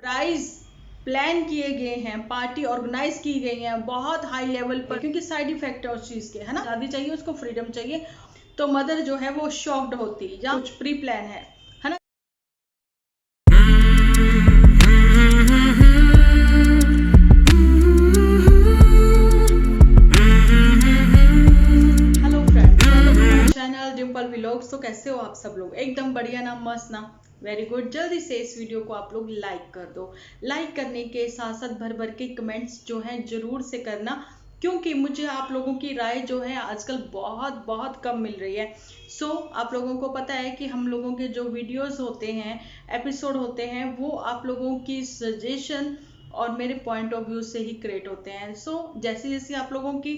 Surprise plan किए गए हैं, पार्टी ऑर्गेनाइज की गई है बहुत हाई लेवल पर, क्योंकि साइड इफेक्ट है उस चीज के, है ना। शादी चाहिए उसको, फ्रीडम चाहिए, तो मदर जो है वो शॉक्ड होती या कुछ प्री प्लान है ना। Hello friends, welcome to my channel Dimple vlogs. तो कैसे हो आप सब लोग? एकदम बढ़िया ना, मस्त ना, वेरी गुड। जल्दी से इस वीडियो को आप लोग लाइक कर दो। लाइक करने के साथ साथ भर भर के कमेंट्स जो हैं जरूर से करना, क्योंकि मुझे आप लोगों की राय जो है आजकल बहुत बहुत कम मिल रही है। आप लोगों को पता है कि हम लोगों के जो वीडियोस होते हैं, एपिसोड होते हैं, वो आप लोगों की सजेशन और मेरे पॉइंट ऑफ व्यू से ही क्रिएट होते हैं। जैसे जैसे आप लोगों की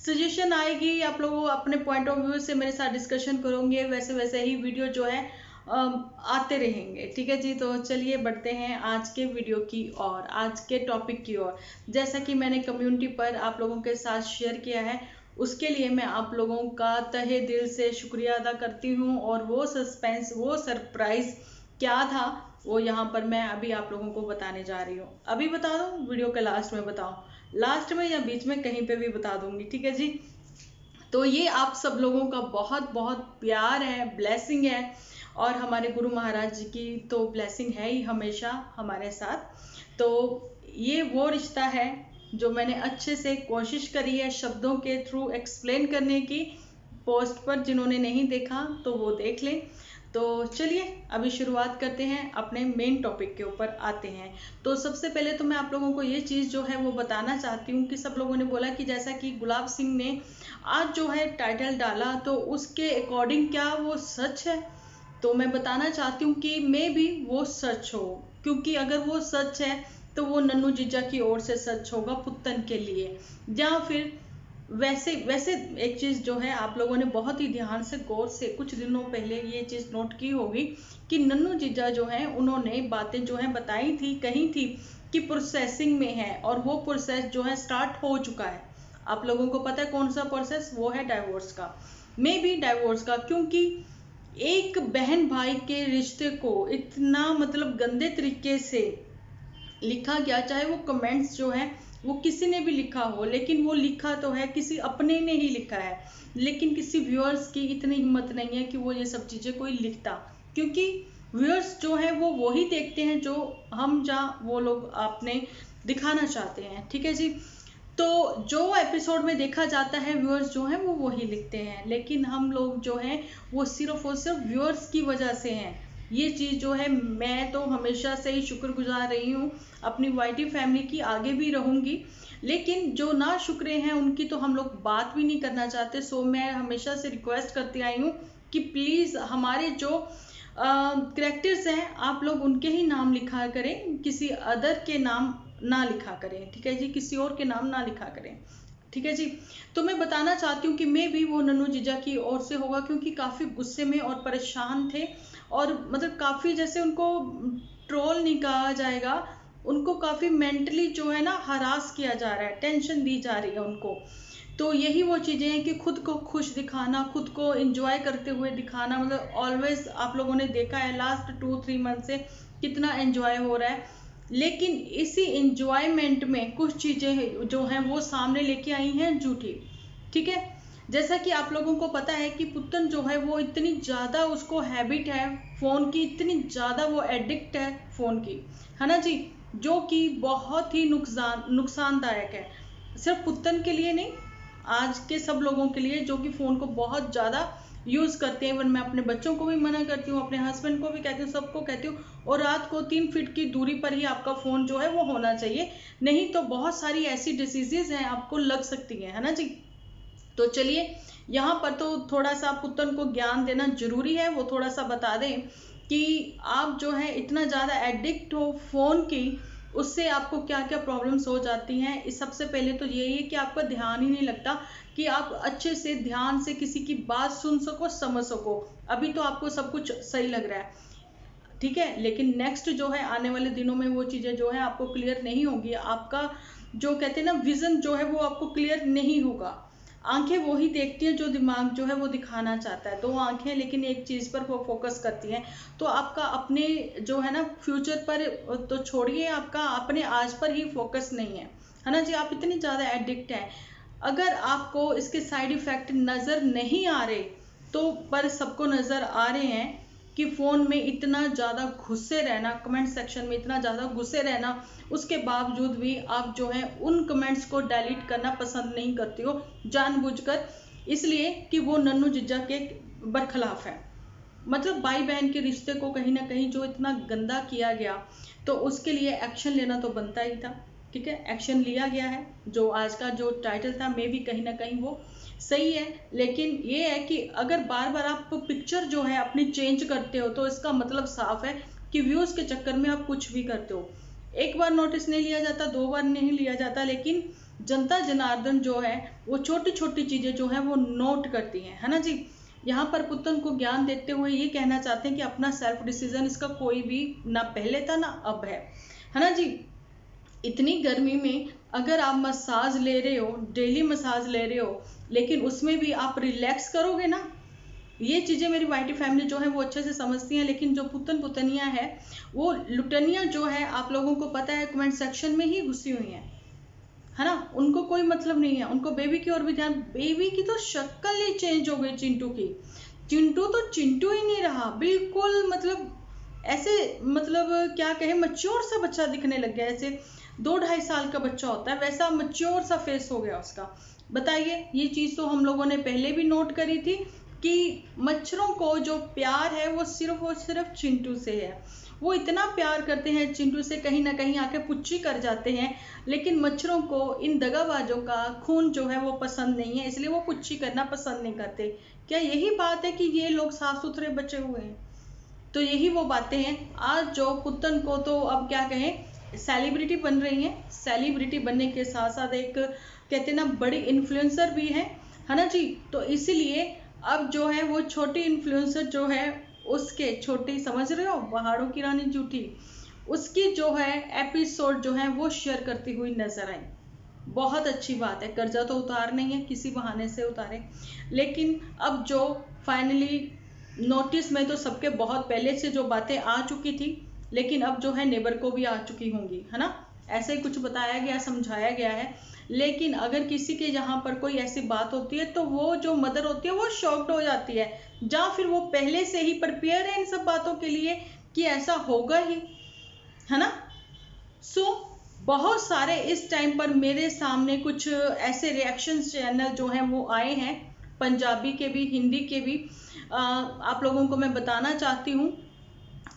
सजेशन आएगी, आप लोग अपने पॉइंट ऑफ व्यू से मेरे साथ डिस्कशन करोगे, वैसे वैसे ही वीडियो जो है आते रहेंगे। ठीक है जी, तो चलिए बढ़ते हैं आज के वीडियो की और आज के टॉपिक की ओर। जैसा कि मैंने कम्युनिटी पर आप लोगों के साथ शेयर किया है, उसके लिए मैं आप लोगों का तहे दिल से शुक्रिया अदा करती हूँ। और वो सस्पेंस, वो सरप्राइज क्या था, वो यहाँ पर मैं अभी आप लोगों को बताने जा रही हूँ। अभी बता दूँ, वीडियो के लास्ट में बताऊँ, लास्ट में या बीच में कहीं पे भी बता दूंगी, ठीक है जी। तो ये आप सब लोगों का बहुत बहुत प्यार है, ब्लेसिंग है, और हमारे गुरु महाराज जी की तो ब्लेसिंग है ही हमेशा हमारे साथ। तो ये वो रिश्ता है जो मैंने अच्छे से कोशिश करी है शब्दों के थ्रू एक्सप्लेन करने की। पोस्ट पर जिन्होंने नहीं देखा तो वो देख लें। तो चलिए अभी शुरुआत करते हैं, अपने मेन टॉपिक के ऊपर आते हैं। तो सबसे पहले तो मैं आप लोगों को ये चीज़ जो है वो बताना चाहती हूँ कि सब लोगों ने बोला कि जैसा कि गुलाब सिंह ने आज जो है टाइटल डाला, तो उसके अकॉर्डिंग क्या वो सच है? तो मैं बताना चाहती हूँ कि मे भी वो सच हो, क्योंकि अगर वो सच है तो वो नन्नू जीजा की ओर से सच होगा पुत्तन के लिए, या फिर वैसे वैसे एक चीज जो है आप लोगों ने बहुत ही ध्यान से गौर से कुछ दिनों पहले ये चीज नोट की होगी कि नन्नू जीजा जो है उन्होंने बातें जो है बताई थी, कही थी कि प्रोसेसिंग में है, और वो प्रोसेस जो है स्टार्ट हो चुका है। आप लोगों को पता है कौन सा प्रोसेस? वो है डाइवोर्स का, मे बी डाइवोर्स का। क्योंकि एक बहन भाई के रिश्ते को इतना मतलब गंदे तरीके से लिखा गया, चाहे वो कमेंट्स जो है वो किसी ने भी लिखा हो, लेकिन वो लिखा तो है किसी अपने ने ही लिखा है, लेकिन किसी व्यूअर्स की इतनी हिम्मत नहीं है कि वो ये सब चीजें कोई लिखता, क्योंकि व्यूअर्स जो है वो वही देखते हैं जो हम जहाँ वो लोग आपने दिखाना चाहते हैं। ठीक है जी, तो जो एपिसोड में देखा जाता है व्यूअर्स जो हैं वो वही लिखते हैं, लेकिन हम लोग जो हैं वो सिर्फ और सिर्फ व्यूअर्स की वजह से हैं। ये चीज़ जो है मैं तो हमेशा से ही शुक्रगुजार रही हूँ अपनी वाईटी फैमिली की, आगे भी रहूँगी, लेकिन जो ना शुक्रे हैं उनकी तो हम लोग बात भी नहीं करना चाहते। मैं हमेशा से रिक्वेस्ट करती आई हूँ कि प्लीज़ हमारे जो करेक्टर्स हैं आप लोग उनके ही नाम लिखा करें, किसी अदर के नाम ना लिखा करें। ठीक है जी, किसी और के नाम ना लिखा करें। ठीक है जी, तो मैं बताना चाहती हूँ कि मैं भी वो नन्नू जीजा की ओर से होगा, क्योंकि काफ़ी गुस्से में और परेशान थे, और मतलब काफ़ी, जैसे उनको ट्रोल नहीं कहा जाएगा, उनको काफ़ी मेंटली जो है ना हरास किया जा रहा है, टेंशन दी जा रही है उनको। तो यही वो चीज़ें हैं कि खुद को खुश दिखाना, खुद को एंजॉय करते हुए दिखाना, मतलब ऑलवेज आप लोगों ने देखा है लास्ट 2-3 मंथ से कितना एंजॉय हो रहा है, लेकिन इसी एंजॉयमेंट में कुछ चीज़ें जो हैं वो सामने लेके आई हैं झूठी। ठीक है, जैसा कि आप लोगों को पता है कि पुत्तन जो है वो इतनी ज़्यादा उसको हैबिट है फ़ोन की, इतनी ज़्यादा वो एडिक्ट है फ़ोन की, है ना जी, जो कि बहुत ही नुकसानदायक है, सिर्फ पुत्तन के लिए नहीं, आज के सब लोगों के लिए जो कि फ़ोन को बहुत ज़्यादा यूज़ करते हैं। इवन मैं अपने बच्चों को भी मना करती हूँ, अपने हस्बैंड को भी कहती हूँ, सबको कहती हूँ, और रात को 3 फीट की दूरी पर ही आपका फ़ोन जो है वो होना चाहिए, नहीं तो बहुत सारी ऐसी डिसीजेज हैं आपको लग सकती हैं, है ना जी। तो चलिए यहाँ पर तो थोड़ा सा पुत्तन को ज्ञान देना जरूरी है, वो थोड़ा सा बता दें कि आप जो है इतना ज़्यादा एडिक्ट हो फ़ोन की, उससे आपको क्या क्या प्रॉब्लम्स हो जाती हैं। इस सबसे पहले तो यही है कि आपका ध्यान ही नहीं लगता कि आप अच्छे से ध्यान से किसी की बात सुन सको, समझ सको। अभी तो आपको सब कुछ सही लग रहा है, ठीक है, लेकिन नेक्स्ट जो है आने वाले दिनों में वो चीज़ें जो है आपको क्लियर नहीं होगी, आपका जो कहते हैं ना विजन जो है वो आपको क्लियर नहीं होगा। आंखें वो ही देखती हैं जो दिमाग जो है वो दिखाना चाहता है। 2 आंखें लेकिन एक चीज़ पर वो फोकस करती हैं। तो आपका अपने जो है ना फ्यूचर पर तो छोड़िए, आपका अपने आज पर ही फोकस नहीं है ना जी। आप इतनी ज़्यादा एडिक्ट हैं। अगर आपको इसके साइड इफ़ेक्ट नज़र नहीं आ रहे तो पर सबको नज़र आ रहे हैं कि फ़ोन में इतना ज़्यादा घुसे रहना, कमेंट सेक्शन में इतना ज़्यादा घुसे रहना, उसके बावजूद भी आप जो है उन कमेंट्स को डिलीट करना पसंद नहीं करती हो जानबूझकर, इसलिए कि वो नन्नू जिज्जा के बरखिलाफ है। मतलब भाई बहन के रिश्ते को कहीं ना कहीं जो इतना गंदा किया गया, तो उसके लिए एक्शन लेना तो बनता ही था। ठीक है, एक्शन लिया गया है। जो आज का जो टाइटल था मे भी कहीं ना कहीं वो सही है, लेकिन ये है कि अगर बार बार आप पिक्चर जो है अपनी चेंज करते हो तो इसका मतलब साफ है कि व्यूज के चक्कर में आप कुछ भी करते हो। एक बार नोटिस नहीं लिया जाता, 2 बार नहीं लिया जाता, लेकिन जनता जनार्दन जो है वो छोटी छोटी चीजें जो है वो नोट करती है ना जी। यहाँ पर पुतन को ज्ञान देते हुए ये कहना चाहते हैं कि अपना सेल्फ डिसीजन इसका कोई भी ना पहले था ना अब है ना जी। इतनी गर्मी में अगर आप मसाज ले रहे हो, डेली मसाज ले रहे हो, लेकिन उसमें भी आप रिलैक्स करोगे ना। ये चीजें मेरी वाइटी फैमिली जो है वो अच्छे से समझती हैं, लेकिन जो पुतन पुतनिया है वो लुटनिया जो है आप लोगों को पता है कमेंट सेक्शन में ही घुसी हुई है ना। उनको कोई मतलब नहीं है, उनको बेबी की ओर भी ध्यान। बेबी की तो शक्ल ही चेंज हो गई चिंटू की। चिंटू तो चिंटू ही नहीं रहा, बिल्कुल मतलब ऐसे मतलब क्या कहे, मच्योर सा बच्चा दिखने लग गया। ऐसे 2-2.5 साल का बच्चा होता है वैसा मच्योर सा फेस हो गया उसका। बताइए, ये चीज तो हम लोगों ने पहले भी नोट करी थी कि मच्छरों को जो प्यार है वो सिर्फ चिंटू से है। वो इतना प्यार करते हैं चिंटू से, कहीं ना कहीं आके पुच्ची कर जाते हैं, लेकिन मच्छरों को इन दगाबाजों का खून जो है वो पसंद नहीं है, इसलिए वो पुच्ची करना पसंद नहीं करते। क्या यही बात है कि ये लोग साफ सुथरे बचे हुए हैं? तो यही वो बातें हैं। आज जो पुतन को तो अब क्या कहें, सेलिब्रिटी बन रही हैं। सेलिब्रिटी बनने के साथ साथ एक कहते ना बड़ी इन्फ्लुएंसर भी है ना जी। तो इसीलिए अब जो है वो छोटी इन्फ्लुएंसर जो है उसके छोटी, समझ रहे हो, पहाड़ों की रानी जूठी, उसकी जो है एपिसोड जो है वो शेयर करती हुई नजर आई। बहुत अच्छी बात है, कर्जा तो उतार नहीं है, किसी बहाने से उतारे। लेकिन अब जो फाइनली नोटिस में तो सबके बहुत पहले से जो बातें आ चुकी थी, लेकिन अब जो है नेबर को भी आ चुकी होंगी, है ना। ऐसे ही कुछ बताया गया, समझाया गया है। लेकिन अगर किसी के यहाँ पर कोई ऐसी बात होती है तो वो जो मदर होती है वो शॉक्ड हो जाती है, या फिर वो पहले से ही प्रिपेयर है इन सब बातों के लिए कि ऐसा होगा ही, है ना। सो बहुत सारे इस टाइम पर मेरे सामने कुछ ऐसे रिएक्शन चैनल जो हैं वो आए हैं, पंजाबी के भी हिंदी के भी। आप लोगों को मैं बताना चाहती हूँ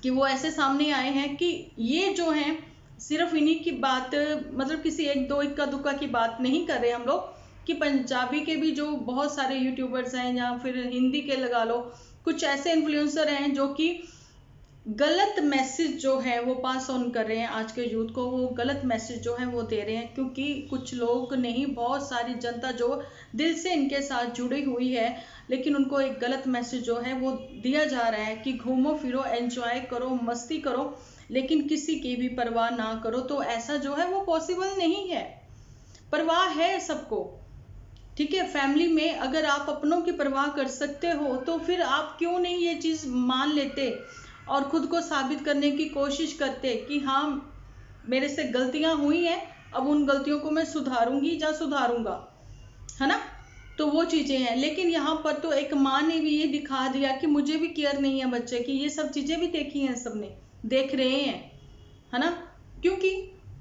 कि वो ऐसे सामने आए हैं कि ये जो हैं सिर्फ इन्हीं की बात, मतलब किसी एक दो इक्का दुक्का की बात नहीं कर रहे हम लोग, कि पंजाबी के भी जो बहुत सारे यूट्यूबर्स हैं या फिर हिंदी के लगा लो, कुछ ऐसे इन्फ्लुएंसर हैं जो कि गलत मैसेज जो है वो पास ऑन कर रहे हैं आज के यूथ को। वो गलत मैसेज जो है वो दे रहे हैं, क्योंकि कुछ लोग नहीं, बहुत सारी जनता जो दिल से इनके साथ जुड़ी हुई है, लेकिन उनको एक गलत मैसेज जो है वो दिया जा रहा है कि घूमो फिरो, एंजॉय करो, मस्ती करो, लेकिन किसी की भी परवाह ना करो। तो ऐसा जो है वो पॉसिबल नहीं है। परवाह है सबको, ठीक है। फैमिली में अगर आप अपनों की परवाह कर सकते हो तो फिर आप क्यों नहीं ये चीज मान लेते और खुद को साबित करने की कोशिश करते कि हाँ मेरे से गलतियां हुई हैं, अब उन गलतियों को मैं सुधारूंगी या सुधारूंगा, है ना। तो वो चीजें हैं। लेकिन यहाँ पर तो एक माँ ने भी ये दिखा दिया कि मुझे भी केयर नहीं है बच्चे की। ये सब चीजें भी देखी हैं, सबने देख रहे हैं, है ना। क्योंकि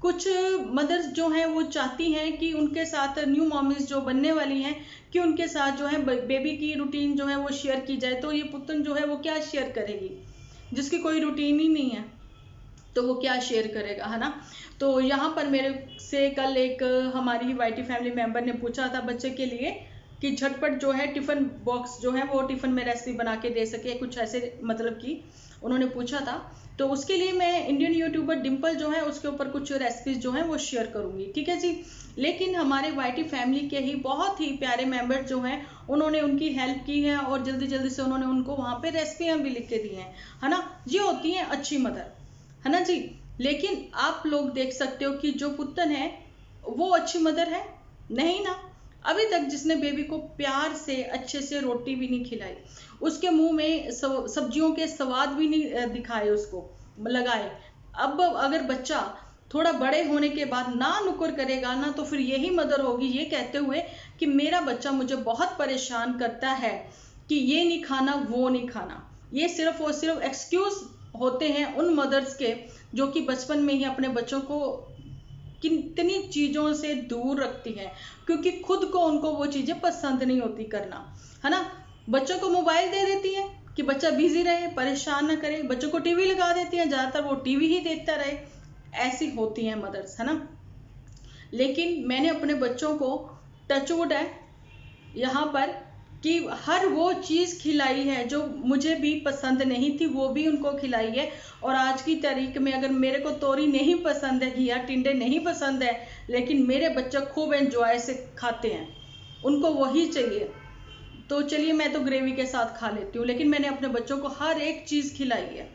कुछ मदर्स जो हैं वो चाहती हैं कि उनके साथ न्यू मॉमीज जो बनने वाली हैं कि उनके साथ जो है बेबी की रूटीन जो है वो शेयर की जाए। तो ये पुतन जो है वो क्या शेयर करेगी, जिसकी कोई रूटीन ही नहीं है, तो वो क्या शेयर करेगा, है ना। तो यहाँ पर मेरे से कल एक हमारी वाईटी फैमिली मेंबर ने पूछा था बच्चे के लिए कि झटपट जो है टिफिन बॉक्स जो है वो टिफिन में रेसिपी बना के दे सके, कुछ ऐसे मतलब कि उन्होंने पूछा था। तो उसके लिए मैं इंडियन यूट्यूबर डिम्पल जो है उसके ऊपर कुछ रेसिपीज जो है वो शेयर करूंगी, ठीक है जी। लेकिन हमारे वाईटी फैमिली के ही बहुत ही प्यारे मेंबर जो हैं उन्होंने उनकी हेल्प की है और जल्दी जल्दी से उन्होंने उनको वहां पे रेसिपियां भी लिख के दी हैं, है ना। ये होती है अच्छी मदर, है ना जी। लेकिन आप लोग देख सकते हो कि जो पुतन है वो अच्छी मदर है नहीं ना। अभी तक जिसने बेबी को प्यार से अच्छे से रोटी भी नहीं खिलाई, उसके मुंह में सब्जियों के स्वाद भी नहीं दिखाए, उसको लगाए। अब अगर बच्चा थोड़ा बड़े होने के बाद ना नुकुर करेगा ना, तो फिर यही मदर होगी ये कहते हुए कि मेरा बच्चा मुझे बहुत परेशान करता है कि ये नहीं खाना वो नहीं खाना। ये सिर्फ और सिर्फ एक्सक्यूज होते हैं उन मदर्स के जो कि बचपन में ही अपने बच्चों को कितनी चीज़ों से दूर रखती हैं, क्योंकि खुद को उनको वो चीज़ें पसंद नहीं होती करना, है ना। बच्चों को मोबाइल दे देती है कि बच्चा बिजी रहे, परेशान ना करे। बच्चों को टीवी लगा देती हैं, ज़्यादातर वो टीवी ही देखता रहे। ऐसी होती हैं मदर्स, है ना। लेकिन मैंने अपने बच्चों को टचवुड है यहाँ पर कि हर वो चीज़ खिलाई है जो मुझे भी पसंद नहीं थी, वो भी उनको खिलाई है। और आज की तारीख में अगर मेरे को तोरी नहीं पसंद है, घिया टिंडे नहीं पसंद है, लेकिन मेरे बच्चे खूब एंजॉय से खाते हैं, उनको वही चाहिए, तो चलिए मैं तो ग्रेवी के साथ खा लेती हूँ। लेकिन मैंने अपने बच्चों को हर एक चीज़ खिलाई है,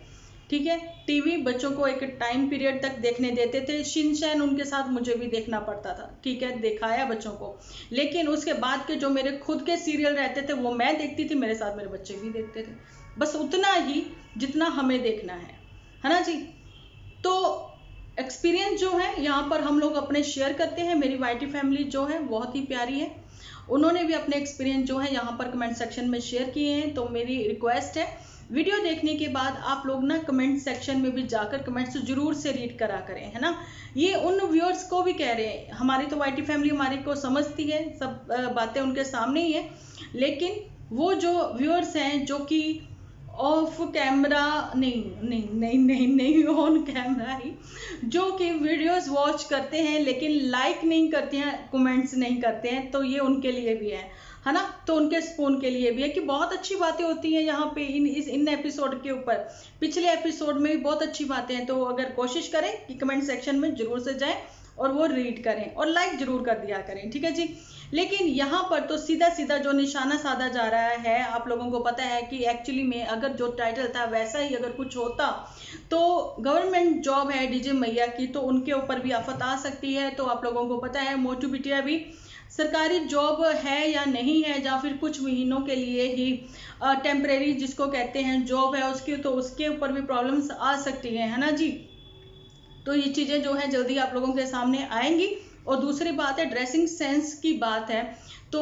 ठीक है। टीवी बच्चों को एक टाइम पीरियड तक देखने देते थे, शिनचैन उनके साथ मुझे भी देखना पड़ता था, ठीक है, दिखाया बच्चों को। लेकिन उसके बाद के जो मेरे खुद के सीरियल रहते थे वो मैं देखती थी, मेरे साथ मेरे बच्चे भी देखते थे, बस उतना ही जितना हमें देखना है ना जी। तो एक्सपीरियंस जो है यहाँ पर हम लोग अपने शेयर करते हैं। मेरी वाईटी फैमिली जो है बहुत ही प्यारी है, उन्होंने भी अपने एक्सपीरियंस जो है यहाँ पर कमेंट सेक्शन में शेयर किए हैं। तो मेरी रिक्वेस्ट है, वीडियो देखने के बाद आप लोग ना कमेंट सेक्शन में भी जाकर कमेंट्स जरूर से रीड करा करें, है ना। ये उन व्यूअर्स को भी कह रहे हैं, हमारी तो वाईटी फैमिली हमारी को समझती है, सब बातें उनके सामने ही है, लेकिन वो जो व्यूअर्स हैं जो कि ऑफ कैमरा नहीं ऑन कैमरा ही, जो कि वीडियोस वॉच करते हैं लेकिन लाइक नहीं करते हैं, कमेंट्स नहीं करते हैं, तो ये उनके लिए भी है ना। तो उनके स्पून के लिए भी है कि बहुत अच्छी बातें होती हैं यहाँ पे इन एपिसोड के ऊपर। पिछले एपिसोड में भी बहुत अच्छी बातें हैं, तो अगर कोशिश करें कि कमेंट सेक्शन में जरूर से जाएं और वो रीड करें और लाइक जरूर कर दिया करें, ठीक है जी। लेकिन यहाँ पर तो सीधा सीधा जो निशाना साधा जा रहा है, आप लोगों को पता है कि एक्चुअली में अगर जो टाइटल था वैसा ही अगर कुछ होता तो गवर्नमेंट जॉब है डीजे मैया की, तो उनके ऊपर भी आफत आ सकती है। तो आप लोगों को पता है मोटू बिटिया भी सरकारी जॉब है या नहीं है, या फिर कुछ महीनों के लिए ही टेम्परेरी जिसको कहते हैं जॉब है उसकी, तो उसके ऊपर भी प्रॉब्लम्स आ सकती है ना जी। तो ये चीज़ें जो है जल्दी आप लोगों के सामने आएंगी। और दूसरी बात है ड्रेसिंग सेंस की बात है, तो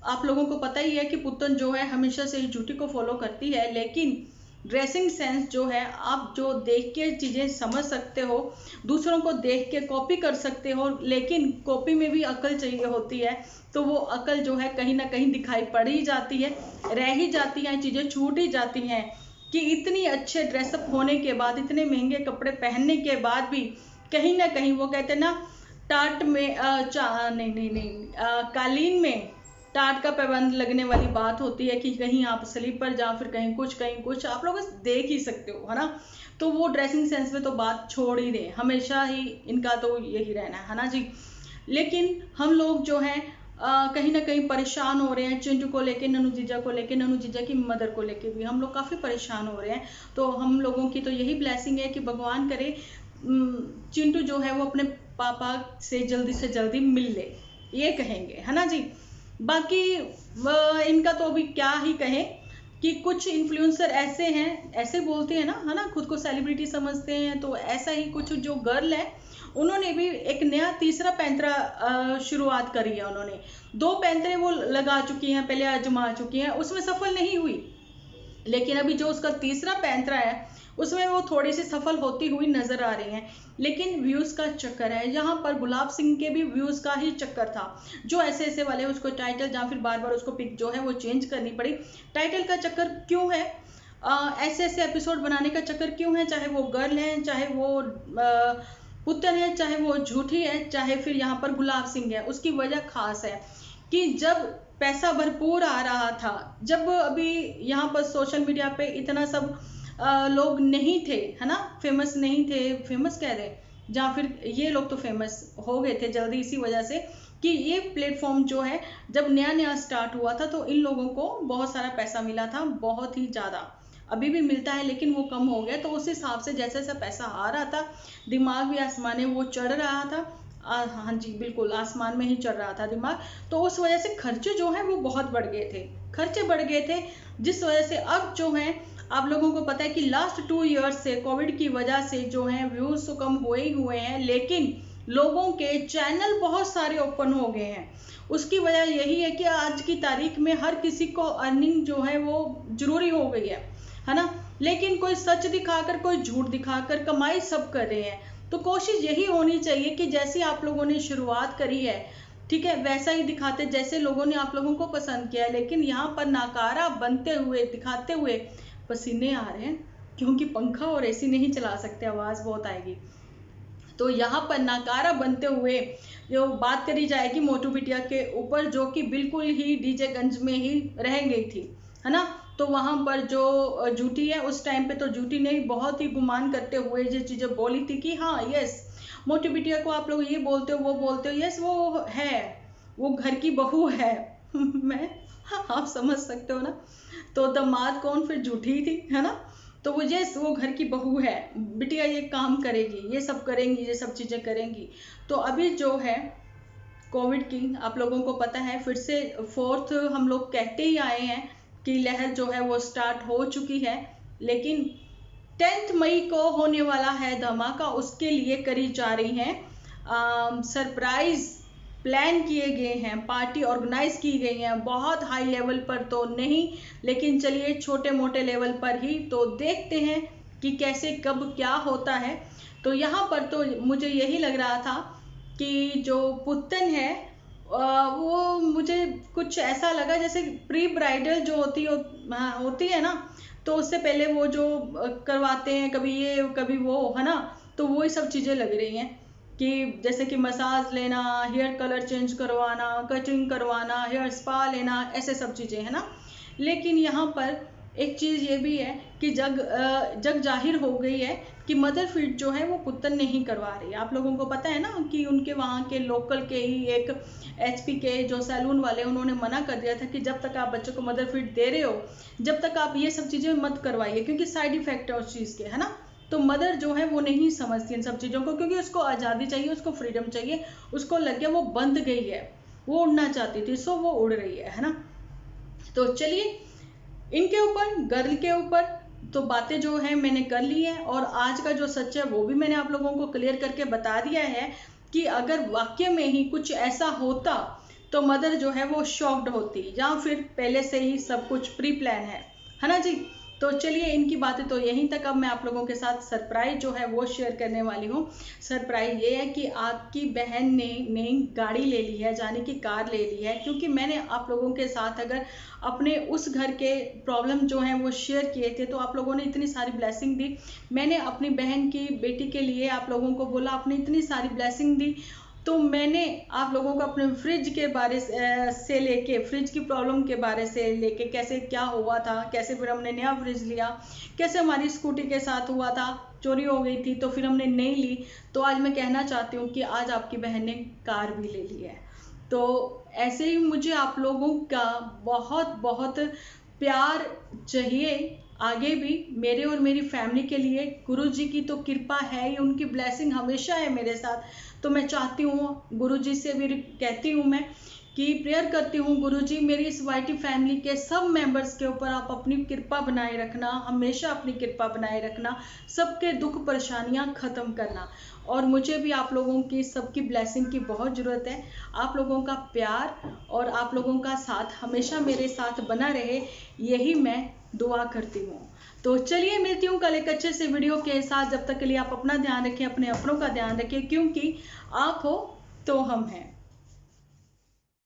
आप लोगों को पता ही है कि पुतन जो है हमेशा से ही झूठी को फॉलो करती है, लेकिन ड्रेसिंग सेंस जो है आप जो देख के चीज़ें समझ सकते हो, दूसरों को देख के कॉपी कर सकते हो, लेकिन कॉपी में भी अकल चाहिए होती है, तो वो अकल जो है कहीं ना कहीं दिखाई पड़ ही जाती है, रह ही जाती हैं, चीज़ें छूट ही जाती हैं कि इतनी अच्छे ड्रेसअप होने के बाद, इतने महंगे कपड़े पहनने के बाद भी कहीं ना कहीं वो कहते हैं ना टाट में कालीन में टाट का पैबंद लगने वाली बात होती है कि कहीं आप स्लीपर या फिर कहीं कुछ आप लोग देख ही सकते हो, है ना। तो वो ड्रेसिंग सेंस में तो बात छोड़ ही दें, हमेशा ही इनका तो यही रहना है ना जी। लेकिन हम लोग जो है कहीं ना कहीं परेशान हो रहे हैं चिंटू को लेके, ननू जीजा को लेके, ननू जीजा की मदर को लेके भी हम लोग काफ़ी परेशान हो रहे हैं। तो हम लोगों की तो यही ब्लेसिंग है कि भगवान करे चिंटू जो है वो अपने पापा से जल्दी मिल ले, ये कहेंगे, है ना जी। बाकी इनका तो अभी क्या ही कहें कि कुछ इन्फ्लुएंसर ऐसे हैं, ऐसे बोलते हैं ना, है ना, खुद को सेलिब्रिटी समझते हैं। तो ऐसा ही कुछ जो गर्ल है उन्होंने भी एक नया तीसरा पैंतरा शुरुआत करी है। उन्होंने 2 पैंतरे वो लगा चुकी हैं, पहले आजमा चुकी हैं, उसमें सफल नहीं हुई, लेकिन अभी जो उसका तीसरा पैंतरा है उसमें वो थोड़ी सी सफल होती हुई नजर आ रही हैं। लेकिन व्यूज का चक्कर है यहाँ पर, गुलाब सिंह के भी व्यूज का ही चक्कर था, जो ऐसे वाले उसको टाइटल या फिर बार उसको पिक जो है वो चेंज करनी पड़ी। टाइटल का चक्कर क्यों है, ऐसे एपिसोड बनाने का चक्कर क्यों है, चाहे वो गर्ल है, चाहे वो पुतन है, चाहे वो झूठी है, चाहे फिर यहाँ पर गुलाब सिंह है। उसकी वजह खास है कि जब पैसा भरपूर आ रहा था, जब अभी यहाँ पर सोशल मीडिया पे इतना सब लोग नहीं थे, है ना, फेमस नहीं थे, फेमस कह रहे या फिर ये लोग तो फेमस हो गए थे जल्दी, इसी वजह से कि ये प्लेटफॉर्म जो है जब नया स्टार्ट हुआ था तो इन लोगों को बहुत सारा पैसा मिला था, बहुत ही ज़्यादा, अभी भी मिलता है लेकिन वो कम हो गया। तो उस हिसाब से जैसे जैसा पैसा आ रहा था, दिमाग भी आसमाने वो चढ़ रहा था, हाँ जी बिल्कुल, आसमान में ही चल रहा था दिमाग। तो उस वजह से खर्चे जो हैं वो बहुत बढ़ गए थे, खर्चे बढ़ गए थे, जिस वजह से अब जो है आप लोगों को पता है कि लास्ट 2 ईयर्स से कोविड की वजह से जो है व्यूज तो कम हुए ही हुए हैं, लेकिन लोगों के चैनल बहुत सारे ओपन हो गए हैं। उसकी वजह यही है कि आज की तारीख में हर किसी को अर्निंग जो है वो जरूरी हो गई है ना। लेकिन कोई सच दिखाकर, कोई झूठ दिखाकर कमाई सब कर रहे हैं। तो कोशिश यही होनी चाहिए कि जैसी आप लोगों ने शुरुआत करी है, ठीक है, वैसा ही दिखाते जैसे लोगों ने आप लोगों को पसंद किया है। लेकिन यहाँ पर नाकारा बनते हुए, दिखाते हुए पसीने आ रहे हैं, क्योंकि पंखा और एसी नहीं चला सकते, आवाज बहुत आएगी। तो यहाँ पर नाकारा बनते हुए जो बात करी जाएगी मोटू बिटिया के ऊपर, जो कि बिल्कुल ही डीजेगंज में ही रह गई थी, है ना। तो वहां पर जो जूटी है, उस टाइम पे तो जूटी ने बहुत ही गुमान करते हुए ये चीजें बोली थी कि हाँ यस, मोटू बिटिया को आप लोग ये बोलते हो, वो बोलते हो, यस वो है, वो घर की बहू है। मैं आप समझ सकते हो ना। तो दामाद कौन, फिर जूठी थी, है ना। तो वो यस, वो घर की बहू है, बिटिया ये काम करेगी, ये सब करेंगी, ये सब चीजें करेंगी। तो अभी जो है कोविड की आप लोगों को पता है, फिर से 4th हम लोग कहते ही आए हैं कि लहर जो है वो स्टार्ट हो चुकी है। लेकिन 10 मई को होने वाला है धमाका, उसके लिए करी जा रही हैं सरप्राइज प्लान किए गए हैं, पार्टी ऑर्गेनाइज की गई है, बहुत हाई लेवल पर तो नहीं, लेकिन चलिए छोटे मोटे लेवल पर ही। तो देखते हैं कि कैसे कब क्या होता है। तो यहाँ पर तो मुझे यही लग रहा था कि जो पुतन है वो मुझे कुछ ऐसा लगा जैसे प्री ब्राइडल जो होती है ना, तो उससे पहले वो जो करवाते हैं, कभी ये कभी वो, है ना। तो वही सब चीजें लग रही हैं कि जैसे कि मसाज लेना, हेयर कलर चेंज करवाना, कटिंग करवाना, हेयर स्पा लेना, ऐसे सब चीजें, है ना। लेकिन यहाँ पर एक चीज ये भी है कि जग जाहिर हो गई है कि मदर फीड जो है वो पुतन नहीं करवा रही है। आप लोगों को पता है ना कि उनके वहाँ के लोकल के ही एक HP के जो सैलून वाले, उन्होंने मना कर दिया था कि जब तक आप बच्चों को मदर फीड दे रहे हो, जब तक आप ये सब चीजें मत करवाइए, क्योंकि साइड इफेक्ट है उस चीज के, है ना। तो मदर जो है वो नहीं समझती इन सब चीजों को, क्योंकि उसको आजादी चाहिए, उसको फ्रीडम चाहिए। उसको लग गया वो बंद गई है, वो उड़ना चाहती थी, सो वो उड़ रही है ना। तो चलिए, इनके ऊपर, गर्ल के ऊपर तो बातें जो है मैंने कर ली है, और आज का जो सच है वो भी मैंने आप लोगों को क्लियर करके बता दिया है कि अगर वाकई में ही कुछ ऐसा होता तो मदर जो है वो शॉक्ड होती, या फिर पहले से ही सब कुछ प्री प्लान है ना जी। तो चलिए, इनकी बातें तो यहीं तक। अब मैं आप लोगों के साथ सरप्राइज जो है वो शेयर करने वाली हूँ। सरप्राइज ये है कि आपकी बहन ने नई गाड़ी ले ली है, जाने की कार ले ली है। क्योंकि मैंने आप लोगों के साथ अगर अपने उस घर के प्रॉब्लम जो हैं वो शेयर किए थे, तो आप लोगों ने इतनी सारी ब्लेसिंग दी। मैंने अपनी बहन की बेटी के लिए आप लोगों को बोला, आपने इतनी सारी ब्लेसिंग दी। तो मैंने आप लोगों को अपने फ्रिज के बारे से लेके, फ्रिज की प्रॉब्लम के बारे से लेके, कैसे क्या हुआ था, कैसे फिर हमने नया फ्रिज लिया, कैसे हमारी स्कूटी के साथ हुआ था, चोरी हो गई थी तो फिर हमने नहीं ली। तो आज मैं कहना चाहती हूँ कि आज आपकी बहन ने कार भी ले ली है। तो ऐसे ही मुझे आप लोगों का बहुत बहुत प्यार चाहिए आगे भी, मेरे और मेरी फैमिली के लिए। गुरु जी की तो कृपा है ही, उनकी ब्लेसिंग हमेशा है मेरे साथ। तो मैं चाहती हूँ, गुरु जी से भी कहती हूँ मैं कि प्रेयर करती हूँ, गुरु जी मेरी इस YT फैमिली के सब मेंबर्स के ऊपर आप अपनी कृपा बनाए रखना, हमेशा अपनी कृपा बनाए रखना, सबके दुख परेशानियां खत्म करना। और मुझे भी आप लोगों की सबकी ब्लेसिंग की बहुत ज़रूरत है। आप लोगों का प्यार और आप लोगों का साथ हमेशा मेरे साथ बना रहे, यही मैं दुआ करती हूँ। तो चलिए, मिलती हूँ कल एक अच्छे से वीडियो के साथ। जब तक के लिए आप अपना ध्यान रखें, अपने अपनों का ध्यान रखें, क्योंकि आप हो तो हम हैं।